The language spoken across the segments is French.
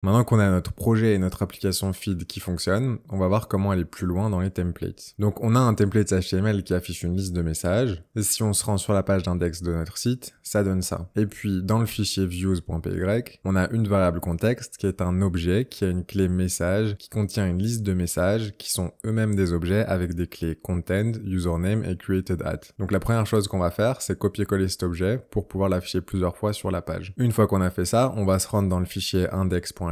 Maintenant qu'on a notre projet et notre application feed qui fonctionnent, on va voir comment aller plus loin dans les templates. Donc on a un template HTML qui affiche une liste de messages, et si on se rend sur la page d'index de notre site, ça donne ça. Et puis dans le fichier views.py, on a une variable contexte qui est un objet qui a une clé message qui contient une liste de messages qui sont eux-mêmes des objets avec des clés content, username et created at. Donc la première chose qu'on va faire, c'est copier-coller cet objet pour pouvoir l'afficher plusieurs fois sur la page. Une fois qu'on a fait ça, on va se rendre dans le fichier index.html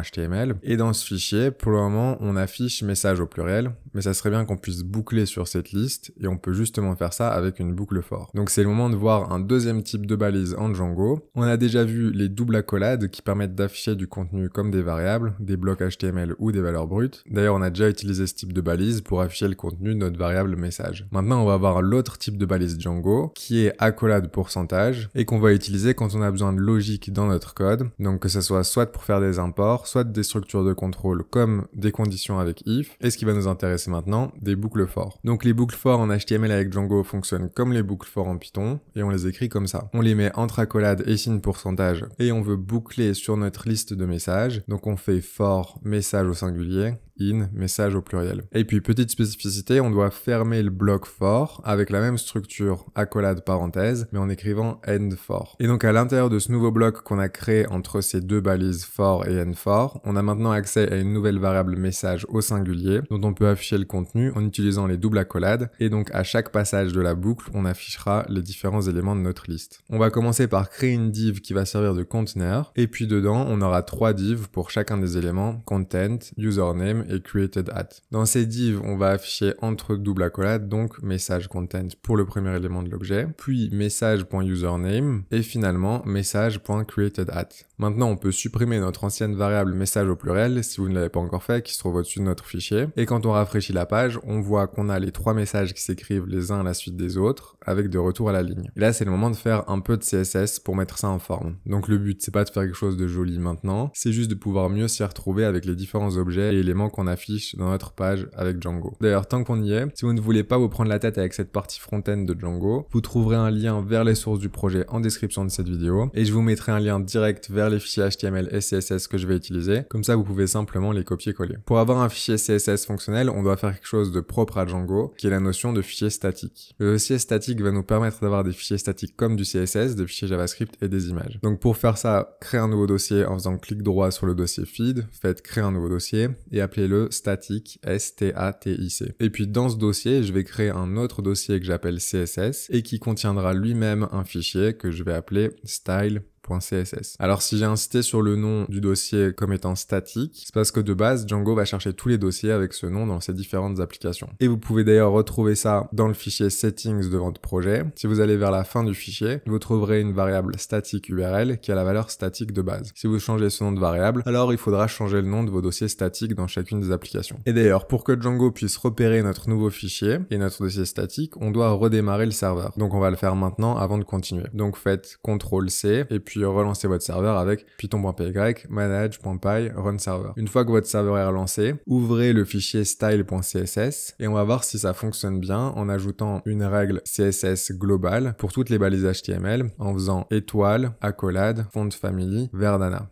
et dans ce fichier, pour le moment, on affiche message au pluriel, mais ça serait bien qu'on puisse boucler sur cette liste et on peut justement faire ça avec une boucle for. Donc c'est le moment de voir un deuxième type de balise en Django. On a déjà vu les doubles accolades qui permettent d'afficher du contenu comme des variables, des blocs HTML ou des valeurs brutes. D'ailleurs, on a déjà utilisé ce type de balise pour afficher le contenu de notre variable message. Maintenant, on va voir l'autre type de balise Django qui est accolade pourcentage et qu'on va utiliser quand on a besoin de logique dans notre code. Donc que ce soit pour faire des imports, soit des structures de contrôle comme des conditions avec if, et ce qui va nous intéresser maintenant, des boucles for. Donc les boucles for en HTML avec Django fonctionnent comme les boucles for en Python, et on les écrit comme ça. On les met entre accolades et signe pourcentage, et on veut boucler sur notre liste de messages, donc on fait for message au singulier, in, message au pluriel. Et puis petite spécificité, on doit fermer le bloc for avec la même structure accolade parenthèse, mais en écrivant end for. Et donc à l'intérieur de ce nouveau bloc qu'on a créé entre ces deux balises for et end for, on a maintenant accès à une nouvelle variable message au singulier, dont on peut afficher le contenu en utilisant les doubles accolades, et donc à chaque passage de la boucle, on affichera les différents éléments de notre liste. On va commencer par créer une div qui va servir de conteneur, et puis dedans, on aura 3 divs pour chacun des éléments, content, username et created at. Dans ces divs, on va afficher entre double accolades, donc message content pour le premier élément de l'objet, puis message.username, et finalement message.created at. Maintenant, on peut supprimer notre ancienne variable message au pluriel, si vous ne l'avez pas encore fait, qui se trouve au-dessus de notre fichier. Et quand on rafraîchit la page, on voit qu'on a les 3 messages qui s'écrivent les uns à la suite des autres, avec des retours à la ligne. Et là, c'est le moment de faire un peu de CSS pour mettre ça en forme. Donc le but, c'est pas de faire quelque chose de joli maintenant, c'est juste de pouvoir mieux s'y retrouver avec les différents objets et éléments qu'on affiche dans notre page avec Django. D'ailleurs, tant qu'on y est, si vous ne voulez pas vous prendre la tête avec cette partie front-end de Django, vous trouverez un lien vers les sources du projet en description de cette vidéo, et je vous mettrai un lien direct vers les fichiers HTML et CSS que je vais utiliser, comme ça vous pouvez simplement les copier-coller. Pour avoir un fichier CSS fonctionnel, on doit faire quelque chose de propre à Django, qui est la notion de fichier statique. Le dossier statique va nous permettre d'avoir des fichiers statiques comme du CSS, des fichiers JavaScript et des images. Donc pour faire ça, créez un nouveau dossier en faisant clic droit sur le dossier feed, faites créer un nouveau dossier et appelez-le static, S-T-A-T-I-C. Et puis dans ce dossier, je vais créer un autre dossier que j'appelle CSS et qui contiendra lui-même un fichier que je vais appeler style.css. Alors si j'ai insisté sur le nom du dossier comme étant statique, c'est parce que de base, Django va chercher tous les dossiers avec ce nom dans ses différentes applications. Et vous pouvez d'ailleurs retrouver ça dans le fichier settings de votre projet. Si vous allez vers la fin du fichier, vous trouverez une variable static URL qui a la valeur statique de base. Si vous changez ce nom de variable, alors il faudra changer le nom de vos dossiers statiques dans chacune des applications. Et d'ailleurs, pour que Django puisse repérer notre nouveau fichier et notre dossier statique, on doit redémarrer le serveur. Donc on va le faire maintenant avant de continuer. Donc faites CTRL-C et puis relancez votre serveur avec python.py manage.py run server. Une fois que votre serveur est relancé, ouvrez le fichier style.css et on va voir si ça fonctionne bien en ajoutant une règle CSS globale pour toutes les balises HTML en faisant étoile, accolade, font family, Verdana.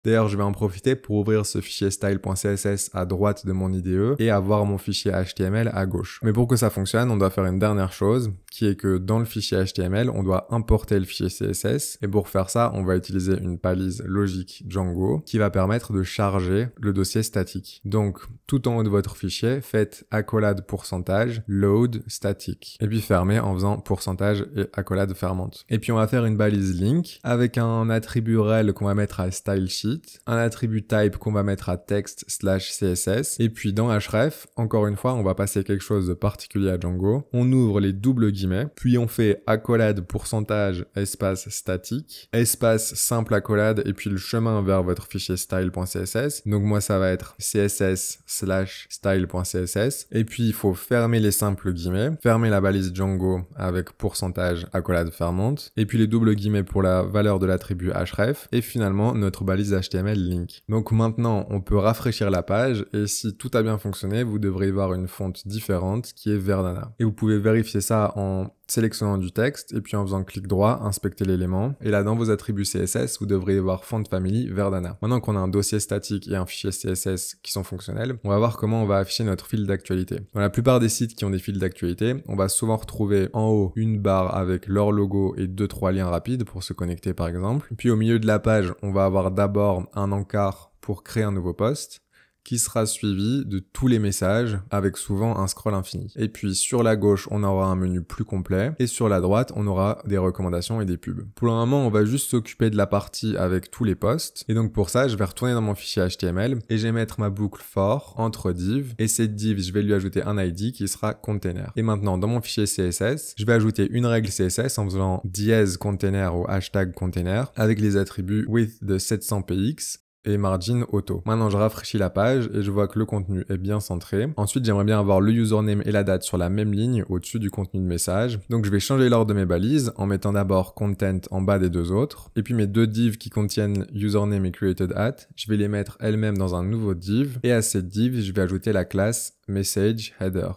D'ailleurs, je vais en profiter pour ouvrir ce fichier style.css à droite de mon IDE et avoir mon fichier HTML à gauche. Mais pour que ça fonctionne, on doit faire une dernière chose, qui est que dans le fichier HTML, on doit importer le fichier CSS. Et pour faire ça, on va utiliser une balise logique Django qui va permettre de charger le dossier statique. Donc, tout en haut de votre fichier, faites accolade pourcentage, load static. Et puis fermez en faisant pourcentage et accolade fermante. Et puis on va faire une balise link avec un attribut rel qu'on va mettre à stylesheet, un attribut type qu'on va mettre à text/css, et puis dans href, encore une fois, on va passer quelque chose de particulier à Django. On ouvre les doubles guillemets, puis on fait accolade pourcentage espace statique, espace simple accolade, et puis le chemin vers votre fichier style.css. Donc moi, ça va être css/style.css, et puis il faut fermer les simples guillemets, fermer la balise Django avec pourcentage accolade fermante, et puis les doubles guillemets pour la valeur de l'attribut href, et finalement notre balise HTML link. Donc maintenant, on peut rafraîchir la page et si tout a bien fonctionné, vous devrez voir une fonte différente qui est Verdana. Et vous pouvez vérifier ça en en sélectionnant du texte et puis en faisant clic droit, inspecter l'élément. Et là, dans vos attributs CSS, vous devriez voir Font Family Verdana. Maintenant qu'on a un dossier statique et un fichier CSS qui sont fonctionnels, on va voir comment on va afficher notre fil d'actualité. Dans la plupart des sites qui ont des fils d'actualité, on va souvent retrouver en haut une barre avec leur logo et 2-3 liens rapides pour se connecter par exemple. Puis au milieu de la page, on va avoir d'abord un encart pour créer un nouveau post, qui sera suivi de tous les messages avec souvent un scroll infini. Et puis sur la gauche, on aura un menu plus complet et sur la droite, on aura des recommandations et des pubs. Pour le moment, on va juste s'occuper de la partie avec tous les posts. Et donc pour ça, je vais retourner dans mon fichier HTML et je vais mettre ma boucle for entre div et cette div, je vais lui ajouter un ID qui sera container. Et maintenant, dans mon fichier CSS, je vais ajouter une règle CSS en faisant dièse container ou hashtag container avec les attributs width de 700 px et margin auto. Maintenant, je rafraîchis la page et je vois que le contenu est bien centré. Ensuite, j'aimerais bien avoir le username et la date sur la même ligne au-dessus du contenu de message. Donc, je vais changer l'ordre de mes balises en mettant d'abord content en bas des deux autres. Et puis, mes deux divs qui contiennent username et created at, je vais les mettre elles-mêmes dans un nouveau div. Et à cette div, je vais ajouter la classe message header.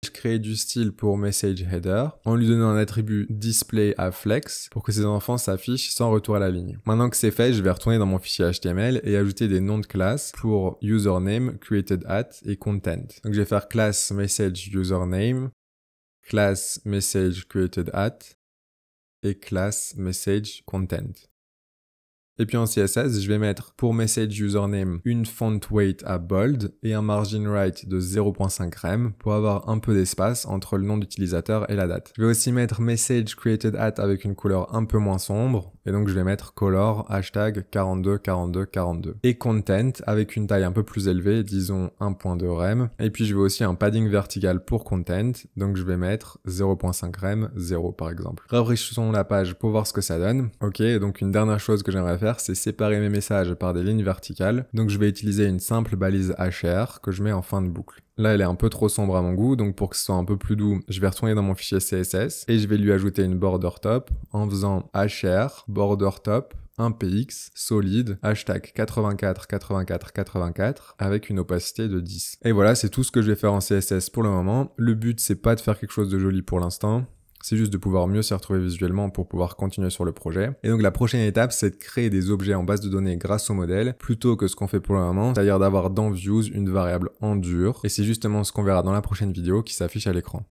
Je crée du style pour message header en lui donnant un attribut display à flex pour que ces enfants s'affichent sans retour à la ligne. Maintenant que c'est fait, je vais retourner dans mon fichier HTML et ajouter des noms de classes pour username, created at et content. Donc je vais faire class message username, class message created at et class message content. Et puis en CSS, je vais mettre pour message username une font weight à bold et un margin right de 0.5 rem pour avoir un peu d'espace entre le nom d'utilisateur et la date. Je vais aussi mettre message created at avec une couleur un peu moins sombre et donc je vais mettre color hashtag 42 42 42 et content avec une taille un peu plus élevée, disons 1.2 rem. Et puis je vais aussi un padding vertical pour content, donc je vais mettre 0.5 rem 0 par exemple. Rafraîchissons la page pour voir ce que ça donne. Ok, donc une dernière chose que j'aimerais faire, c'est séparer mes messages par des lignes verticales. Donc je vais utiliser une simple balise hr que je mets en fin de boucle. Là, elle est un peu trop sombre à mon goût, donc pour que ce soit un peu plus doux, je vais retourner dans mon fichier CSS et je vais lui ajouter une border top en faisant hr, border top, un px, solide, hashtag 84 84 84 avec une opacité de 10. Et voilà, c'est tout ce que je vais faire en CSS pour le moment. Le but, c'est pas de faire quelque chose de joli pour l'instant. C'est juste de pouvoir mieux s'y retrouver visuellement pour pouvoir continuer sur le projet. Et donc la prochaine étape, c'est de créer des objets en base de données grâce au modèle, plutôt que ce qu'on fait pour le moment, c'est-à-dire d'avoir dans views une variable en dur. Et c'est justement ce qu'on verra dans la prochaine vidéo qui s'affiche à l'écran.